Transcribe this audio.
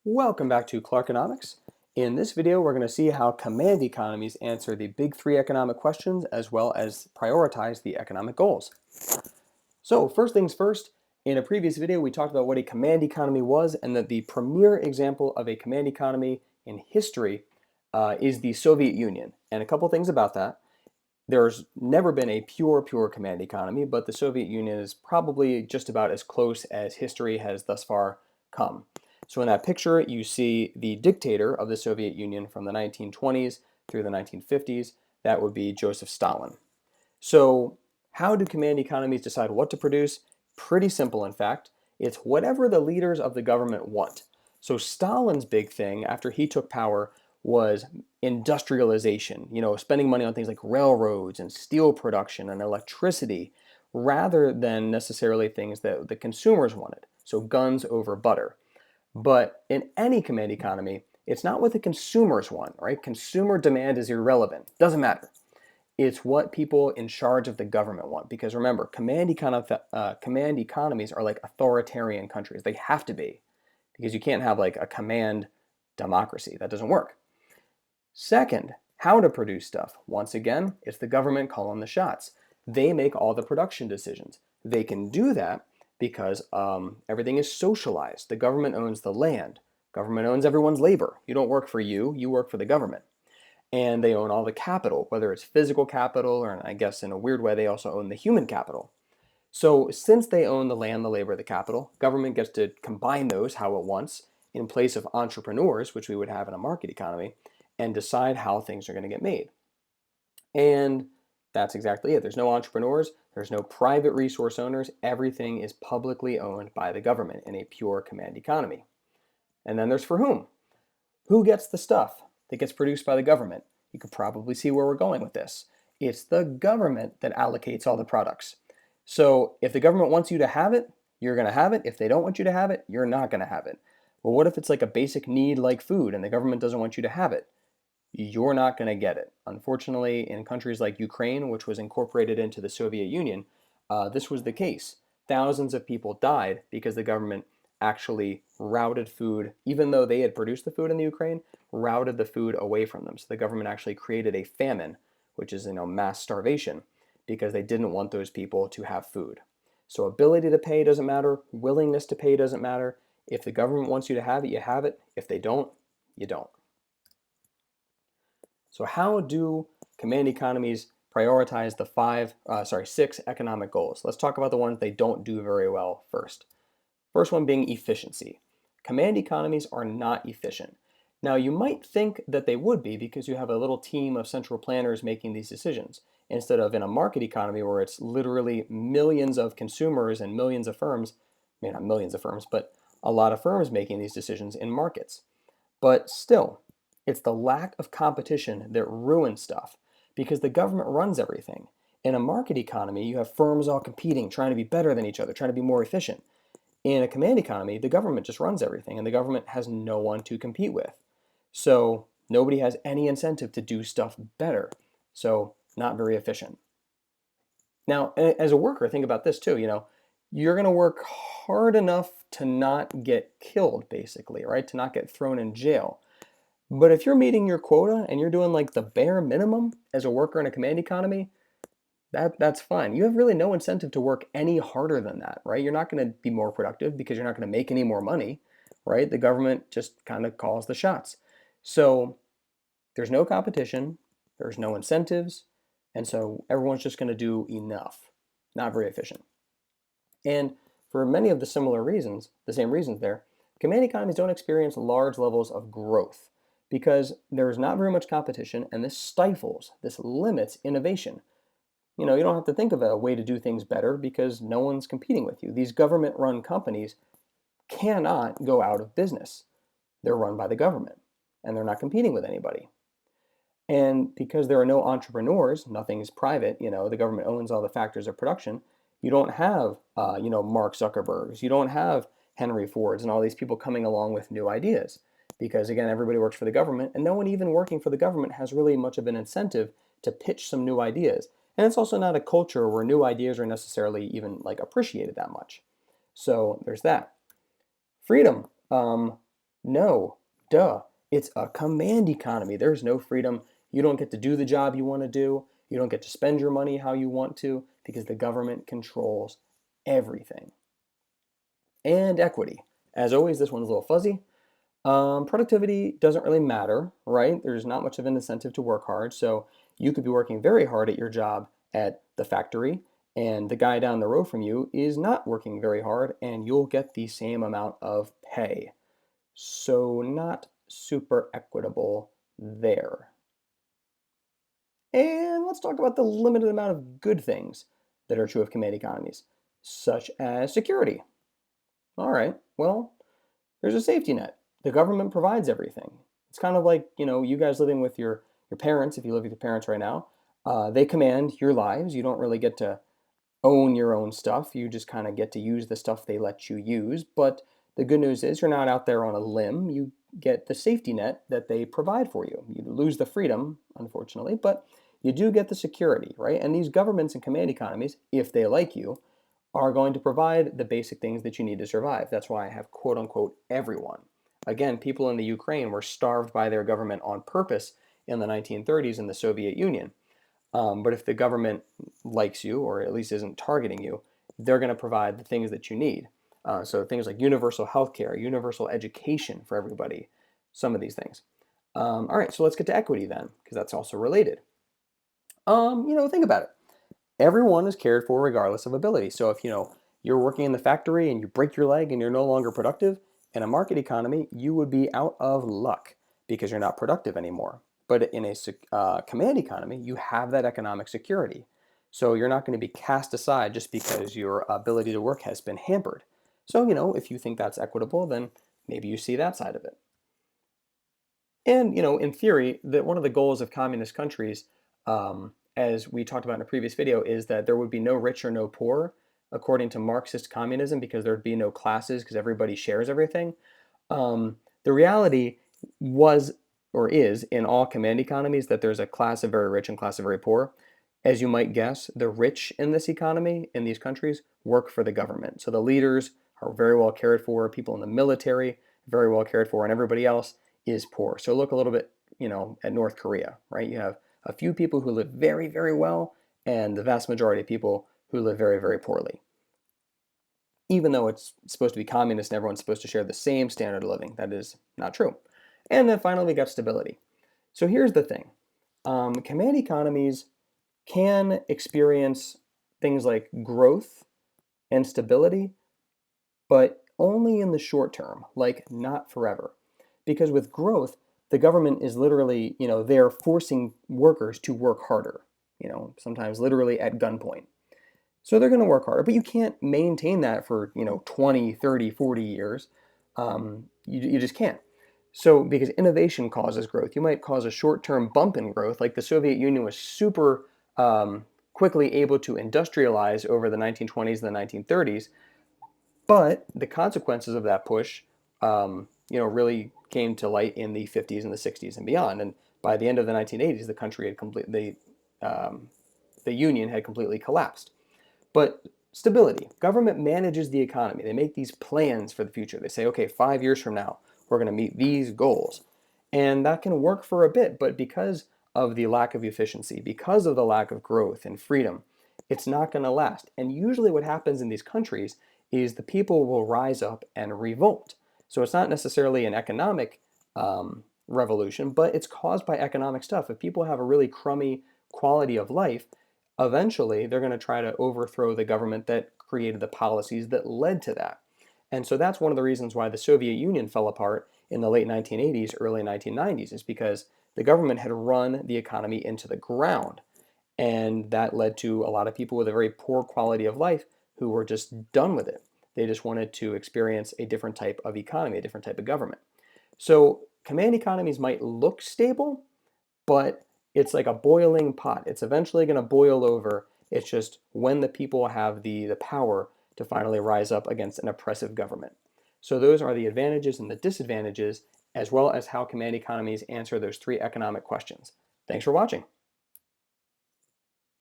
Welcome back to Clarkenomics. In this video, we're going to see how command economies answer the big three economic questions as well as prioritize the economic goals. So first things first, in a previous video, we talked about what a command economy was and that the premier example of a command economy in history is the Soviet Union. And a couple things about that. There's never been a pure command economy, but the Soviet Union is probably just about as close as history has thus far come. So in that picture, you see the dictator of the Soviet Union from the 1920s through the 1950s. That would be Joseph Stalin. So how do command economies decide what to produce? Pretty simple, in fact. It's whatever the leaders of the government want. So Stalin's big thing after he took power was industrialization, spending money on things like railroads and steel production and electricity rather than necessarily things that the consumers wanted. So guns over butter. But in any command economy, it's not what the consumers want, right? Consumer demand is irrelevant. Doesn't matter. It's what people in charge of the government want. Because remember, command economies are like authoritarian countries. They have to be, because you can't have like a command democracy. That doesn't work. Second, how to produce stuff. Once again, it's the government calling the shots. They make all the production decisions. They can do that because everything is socialized. The government owns the land. Government owns everyone's labor. You don't work for you, you work for the government. And they own all the capital, whether it's physical capital, or I guess in a weird way, they also own the human capital. So since they own the land, the labor, the capital, government gets to combine those how it wants in place of entrepreneurs, which we would have in a market economy, and decide how things are going to get made. And that's exactly it. There's no entrepreneurs, there's no private resource owners. Everything is publicly owned by the government in a pure command economy. And then there's for whom? Who gets the stuff that gets produced by the government? You could probably see where we're going with this. It's the government that allocates all the products. So if the government wants you to have it, you're going to have it. If they don't want you to have it, you're not going to have it. Well, what if it's like a basic need like food and the government doesn't want you to have it? You're not going to get it. Unfortunately, in countries like Ukraine, which was incorporated into the Soviet Union, this was the case. Thousands of people died because the government actually routed food, even though they had produced the food in the Ukraine, routed the food away from them. So the government actually created a famine, which is mass starvation, because they didn't want those people to have food. So ability to pay doesn't matter. Willingness to pay doesn't matter. If the government wants you to have it, you have it. If they don't, you don't. So how do command economies prioritize the six economic goals? Let's talk about the ones they don't do very well first. First one being efficiency. Command economies are not efficient. Now you might think that they would be because you have a little team of central planners making these decisions, instead of in a market economy where it's literally millions of consumers and millions of firms, maybe not millions of firms, but a lot of firms making these decisions in markets. But still, it's the lack of competition that ruins stuff because the government runs everything. In a market economy, you have firms all competing, trying to be better than each other, trying to be more efficient. In a command economy, the government just runs everything and the government has no one to compete with. So nobody has any incentive to do stuff better. So not very efficient. Now, as a worker, think about this too, you're going to work hard enough to not get killed, basically, right? To not get thrown in jail. But if you're meeting your quota and you're doing like the bare minimum as a worker in a command economy, that's fine. You have really no incentive to work any harder than that, right? You're not going to be more productive because you're not going to make any more money, right? The government just kind of calls the shots. So there's no competition, there's no incentives, and so everyone's just going to do enough. Not very efficient. And for many of the similar reasons, the same reasons there, command economies don't experience large levels of growth because there's not very much competition, and this limits innovation. You don't have to think of a way to do things better because no one's competing with you. These government-run companies cannot go out of business. They're run by the government, and they're not competing with anybody. And because there are no entrepreneurs, nothing is private, the government owns all the factors of production, you don't have, Mark Zuckerbergs, you don't have Henry Fords and all these people coming along with new ideas. Because again, everybody works for the government, and no one even working for the government has really much of an incentive to pitch some new ideas. And it's also not a culture where new ideas are necessarily even like appreciated that much. So there's that. Freedom. No, duh. It's a command economy. There's no freedom. You don't get to do the job you want to do. You don't get to spend your money how you want to because the government controls everything. And equity. As always, this one's a little fuzzy. Productivity doesn't really matter, right? There's not much of an incentive to work hard. So you could be working very hard at your job at the factory, and the guy down the road from you is not working very hard, and you'll get the same amount of pay. So not super equitable there. And let's talk about the limited amount of good things that are true of command economies, such as security. All right, well, there's a safety net. The government provides everything. It's kind of like, you guys living with your parents, if you live with your parents right now, they command your lives. You don't really get to own your own stuff. You just kind of get to use the stuff they let you use. But the good news is you're not out there on a limb. You get the safety net that they provide for you. You lose the freedom, unfortunately, but you do get the security, right? And these governments and command economies, if they like you, are going to provide the basic things that you need to survive. That's why I have quote unquote everyone. Again, people in the Ukraine were starved by their government on purpose in the 1930s in the Soviet Union. But if the government likes you, or at least isn't targeting you, they're going to provide the things that you need. So things like universal health care, universal education for everybody, some of these things. All right, so let's get to equity then, because that's also related. Think about it. Everyone is cared for regardless of ability. So if you're working in the factory and you break your leg and you're no longer productive, in a market economy, you would be out of luck because you're not productive anymore. But in a command economy, you have that economic security. So you're not going to be cast aside just because your ability to work has been hampered. So, if you think that's equitable, then maybe you see that side of it. And, in theory, that one of the goals of communist countries, as we talked about in a previous video, is that there would be no rich or no poor, according to Marxist communism, because there'd be no classes because everybody shares everything. The reality was or is in all command economies that there's a class of very rich and class of very poor. As you might guess, the rich in this economy, in these countries, work for the government. So the leaders are very well cared for, people in the military, very well cared for, and everybody else is poor. So look a little bit, at North Korea, right? You have a few people who live very, very well, and the vast majority of people who live very, very poorly. Even though it's supposed to be communist and everyone's supposed to share the same standard of living, that is not true. And then finally, we got stability. So here's the thing. Command economies can experience things like growth and stability, but only in the short term, like not forever. Because with growth, the government is literally, they're forcing workers to work harder, sometimes literally at gunpoint. So they're going to work harder, but you can't maintain that for, 20, 30, 40 years. You just can't. So because innovation causes growth, you might cause a short-term bump in growth, like the Soviet Union was super quickly able to industrialize over the 1920s and the 1930s, but the consequences of that push, really came to light in the 50s and the 60s and beyond. And by the end of the 1980s, the country had the union had completely collapsed. But stability, government manages the economy. They make these plans for the future. They say, okay, 5 years from now, we're going to meet these goals. And that can work for a bit, but because of the lack of efficiency, because of the lack of growth and freedom, it's not going to last. And usually what happens in these countries is the people will rise up and revolt. So it's not necessarily an economic revolution, but it's caused by economic stuff. If people have a really crummy quality of life, eventually they're going to try to overthrow the government that created the policies that led to that. And so that's one of the reasons why the Soviet Union fell apart in the late 1980s, early 1990s, is because the government had run the economy into the ground. And that led to a lot of people with a very poor quality of life who were just done with it. They just wanted to experience a different type of economy, a different type of government. So command economies might look stable, but it's like a boiling pot. It's eventually going to boil over. It's just when the people have the power to finally rise up against an oppressive government. So those are the advantages and the disadvantages, as well as how command economies answer those three economic questions. Thanks for watching.